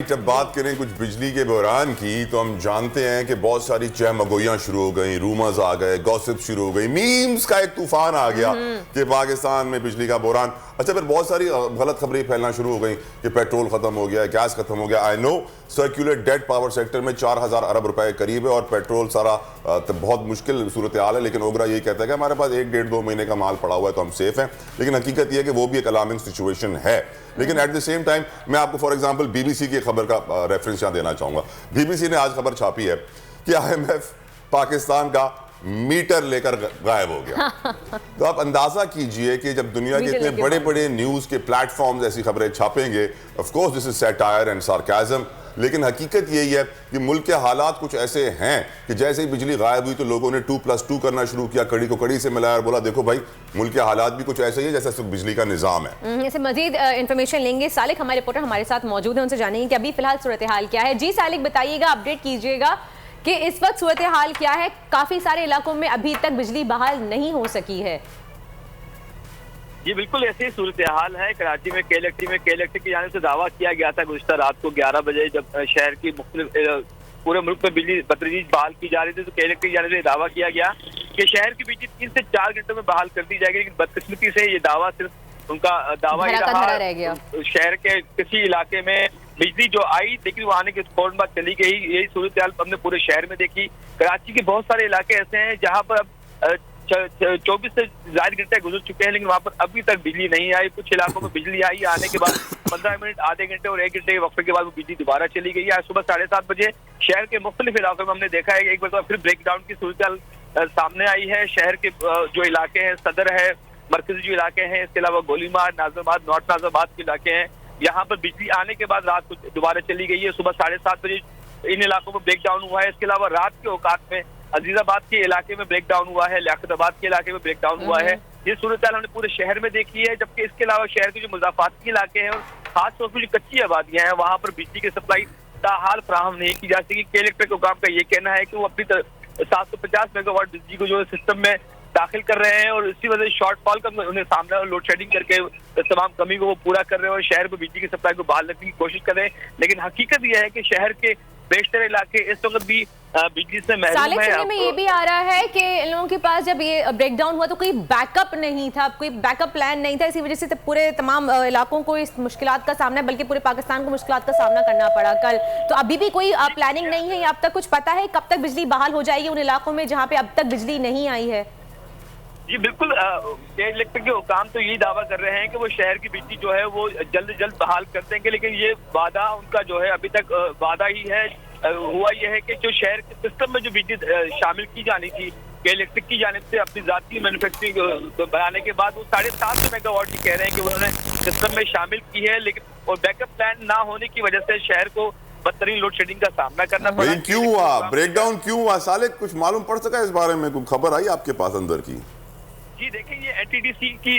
جب بات کریں کچھ بجلی کے بحران کی تو ہم جانتے ہیں کہ بہت ساری چہمگوئیاں شروع ہو گئیں، رومرز آ گئے، گوسپ شروع ہو گئی، میمز کا ایک طوفان آ گیا کہ پاکستان میں بجلی کا بحران. اچھا پھر بہت ساری غلط خبریں پھیلنا شروع ہو گئیں کہ پیٹرول ختم ہو گیا ہے، گیس ختم ہو گیا. آئی نو سرکولر ڈیٹ پاور سیکٹر میں 4000 ارب روپے قریب ہے اور پیٹرول سارا بہت مشکل صورتحال ہے، لیکن اوگرا یہی کہتا ہے کہ ہمارے پاس 1-1.5-2 مہینے کا مال پڑا ہوا ہے تو ہم سیف ہیں. لیکن حقیقت یہ ہے کہ وہ بھی ایک الارمنگ سچویشن ہے. لیکن ایٹ دی سیم ٹائم میں آپ کو for example B B C کی خبر کا ریفرنس یہاں دینا چاہوں گا. بی بی سی نے آج خبر چھاپی ہے کہ آئی ایم ایف پاکستان کا میٹر لے کر غائب ہو گیا. تو آپ اندازہ کیجئے کہ جب دنیا کے اتنے بڑے بڑے نیوز کے پلیٹ فارمز ایسی خبریں چھاپیں گے، of course this is satire and sarcasm, لیکن حقیقت یہی ہے کہ ملک کے حالات کچھ ایسے ہیں کہ جیسے ہی بجلی غائب ہوئی تو لوگوں نے 2+2 کرنا شروع کیا، کڑی کو کڑی سے ملایا اور بولا دیکھو بھائی ملک کے حالات بھی کچھ ایسے ہی ہیں جیسے صرف بجلی کا نظام ہے. اسے مزید انفارمیشن لیں گے. سالک ہمارے رپورٹر ہمارے ساتھ موجود ہیں، ان سے جانیں گے کہ ابھی فی الحال صورتحال کیا ہے. جی سالک بتائیے گا، اپڈیٹ کیجیے گا کہ اس وقت صورتحال کیا ہے. کافی سارے علاقوں میں ابھی تک بجلی بحال نہیں ہو سکی ہے. جی بالکل ایسی ہی صورتحال ہے. کراچی میں کے الیکٹرک کی جانب سے دعویٰ کیا گیا تھا گزشتہ رات کو 11 بجے جب شہر کی مختلف پورے ملک میں بجلی بتدریج بحال کی جا رہی تھی، تو کے الیکٹرک کی جانب سے دعویٰ کیا گیا کہ شہر کی بجلی 3 سے 4 گھنٹوں میں بحال کر دی جائے گی. لیکن بدقسمتی سے یہ دعویٰ صرف ان کا دعویٰ ہی رہا. شہر کے کسی علاقے میں بجلی جو آئی لیکن وہ آنے کے فوراً بعد چلی گئی. یہی صورتحال ہم نے پورے شہر میں دیکھی. کراچی کے بہت سارے علاقے ایسے ہیں جہاں پر اب 24 سے زائد گھنٹے گزر چکے ہیں لیکن وہاں پر ابھی تک بجلی نہیں آئی. کچھ علاقوں میں بجلی آئی، آنے کے بعد 15 منٹ، آدھے گھنٹے اور 1 گھنٹے کے وقفے کے بعد وہ بجلی دوبارہ چلی گئی. آج صبح 7:30 بجے شہر کے مختلف علاقوں میں ہم نے دیکھا ہے کہ ایک بار پھر بریک ڈاؤن کی صورتحال سامنے آئی ہے. شہر کے جو علاقے ہیں، صدر ہے، مرکزی جو علاقے ہیں، اس کے علاوہ گولی مار، ناظر آباد، نارتھ ناظر آباد کے علاقے ہیں، یہاں پر بجلی آنے کے بعد رات کو دوبارہ چلی گئی ہے. صبح 7:30 بجے ان علاقوں میں بریک ڈاؤن ہوا ہے. اس کے علاوہ رات کے اوقات میں عزیز آباد کے علاقے میں بریک ڈاؤن ہوا ہے، لیاقت آباد کے علاقے میں بریک ڈاؤن ہوا ہے. یہ صورتحال ہم نے پورے شہر میں دیکھی ہے. جبکہ اس کے علاوہ شہر کے جو مضافاتی علاقے ہیں اور خاص طور پر جو کچی آبادیاں ہیں وہاں پر بجلی کی سپلائی تاحال فراہم نہیں کی جا سکی. کے الیکٹرک حکام کا یہ کہنا ہے کہ وہ اپنی 750 میگا واٹ بجلی کو جو سسٹم میں داخل کر رہے ہیں اور اسی وجہ سے شارٹ فال کا انہیں سامنا لوڈ شیڈنگ کر کے تمام کمی کو وہ پورا کر رہے ہیں اور شہر میں بجلی کی سپلائی کو بحال رکھنے کی کوشش کر رہے ہیں. لیکن حقیقت یہ ہے کہ شہر کے بیشتر علاقے اس وقت بھی بجلی سے محروم ہے. سالک میں یہ بھی آ رہا ہے کہ ان لوگوں کے پاس جب یہ بریک ڈاؤن ہوا تو کوئی بیک اپ نہیں تھا، کوئی بیک اپ پلان نہیں تھا. اسی وجہ سے پورے تمام علاقوں کو اس مشکلات کا سامنا، بلکہ پورے پاکستان کو مشکلات کا سامنا کرنا پڑا کل. تو ابھی بھی کوئی پلاننگ نہیں ہے یا اب تک کچھ پتا ہے کب تک بجلی بحال ہو جائے گی ان علاقوں میں جہاں پہ اب تک بجلی نہیں آئی ہے؟ جی بالکل کے الیکٹرک کے حکام تو یہی دعویٰ کر رہے ہیں کہ وہ شہر کی بجلی جو ہے وہ جلد جلد بحال کر دیں گے. لیکن یہ وعدہ ان کا جو ہے ابھی تک وعدہ ہی ہے. ہوا یہ ہے کہ جو شہر کے سسٹم میں جو بجلی شامل کی جانی تھی کے الیکٹرک کی جانب سے اپنی ذاتی مینوفیکچرنگ بنانے کے بعد وہ 750 میگا واٹ کی کہہ رہے ہیں کہ انہوں نے سسٹم میں شامل کی ہے. لیکن اور بیک اپ پلان نہ ہونے کی وجہ سے شہر کو بدترین لوڈ شیڈنگ کا سامنا کرنا پڑا. کیوں ہوا بریک ڈاؤن، کیوں ہوا سالک؟ کچھ معلوم پڑ سکا اس بارے میں؟ کوئی خبر آئی آپ کے پاس اندر کی؟ جی دیکھیں یہ این ٹی ڈی سی کی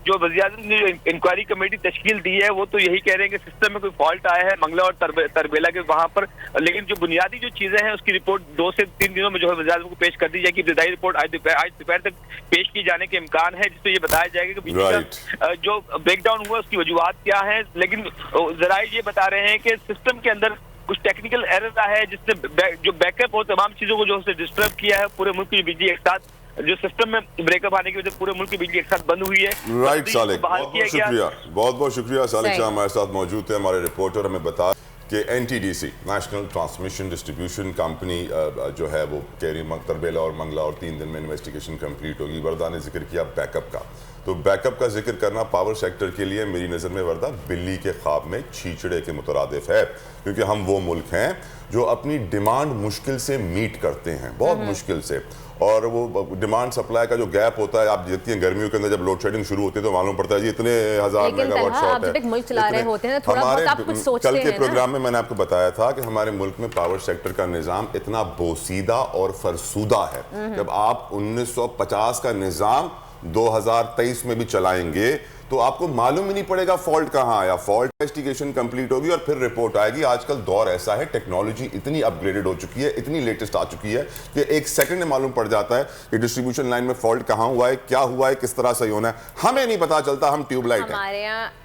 جو وزیر اعظم نے انکوائری کمیٹی تشکیل دی ہے وہ تو یہی کہہ رہے ہیں کہ سسٹم میں کوئی فالٹ آیا ہے منگلا اور تربیلا کے وہاں پر. لیکن جو بنیادی جو چیزیں ہیں اس کی رپورٹ 2 سے 3 دنوں میں جو ہے وزیر اعظم کو پیش کر دی جائے گی. ابتدائی رپورٹ آج دوپہر تک پیش کی جانے کے امکان ہے جس سے یہ بتایا جائے گا کہ بجلی کا جو بریک ڈاؤن ہوا اس کی وجوہات کیا ہیں. لیکن ذرائع یہ بتا رہے ہیں کہ سسٹم کے اندر کچھ ٹیکنیکل ایرر ہے جس نے جو بیک اپ اور تمام چیزوں کو جو ہے ڈسٹرب کیا ہے. پورے ملک کی بجلی ایک ساتھ جو سسٹم میں بریک اپ آنے کی وجہ سے پورے ملک کی بجلی ایک ساتھ بند ہوئی ہے. رائٹ سالک، بہت بہت شکریہ. سالک صاحب ہمارے ساتھ موجود تھے. ہمارے رپورٹر ہمیں بتا کہ N T D C national transmission distribution company جو ہے وہ کہہ رہی تربیلا اور منگلا اور 3 دن میں انویسٹیگیشن کمپلیٹ ہوگی. وردہ نے ذکر کیا بیک اپ کا، تو بیک اپ کا ذکر کرنا پاور سیکٹر کے لیے میری نظر میں وردہ بلی کے خواب میں چھیچڑے کے مترادف ہے. کیونکہ ہم وہ ملک ہیں جو اپنی ڈیمانڈ مشکل سے میٹ کرتے ہیں، بہت مشکل سے. اور وہ ڈیمانڈ سپلائی کا جو گیپ ہوتا ہے، آپ دیکھتی ہیں گرمیوں کے اندر جب لوڈ شیڈنگ شروع ہوتی ہے تو معلوم پڑتا ہے جی اتنے 1000 میگا واٹ شارٹ ہے. کل کے پروگرام میں نے آپ کو بتایا تھا کہ ہمارے ملک میں پاور سیکٹر کا نظام اتنا بوسیدہ اور فرسودہ ہے. جب آپ 1950 کا نظام 2023 میں بھی چلائیں گے تو آپ کو معلوم ہی نہیں پڑے گا فالٹ کہاں آیا. فالٹ انویسٹیگیشن کمپلیٹ ہوگی اور پھر رپورٹ آئے گی. آج کل دور ایسا ہے، ٹیکنالوجی اتنی اپ گریڈڈ ہو چکی ہے، اتنی لیٹسٹ آ چکی ہے کہ 1 سیکنڈ میں معلوم پڑ جاتا ہے کہ ڈسٹریبیوشن لائن میں فالٹ کہاں ہوا ہے، کیا ہوا ہے، کس طرح صحیح ہونا ہے. ہمیں نہیں پتا چلتا، ہم ٹیوب لائٹ ہیں.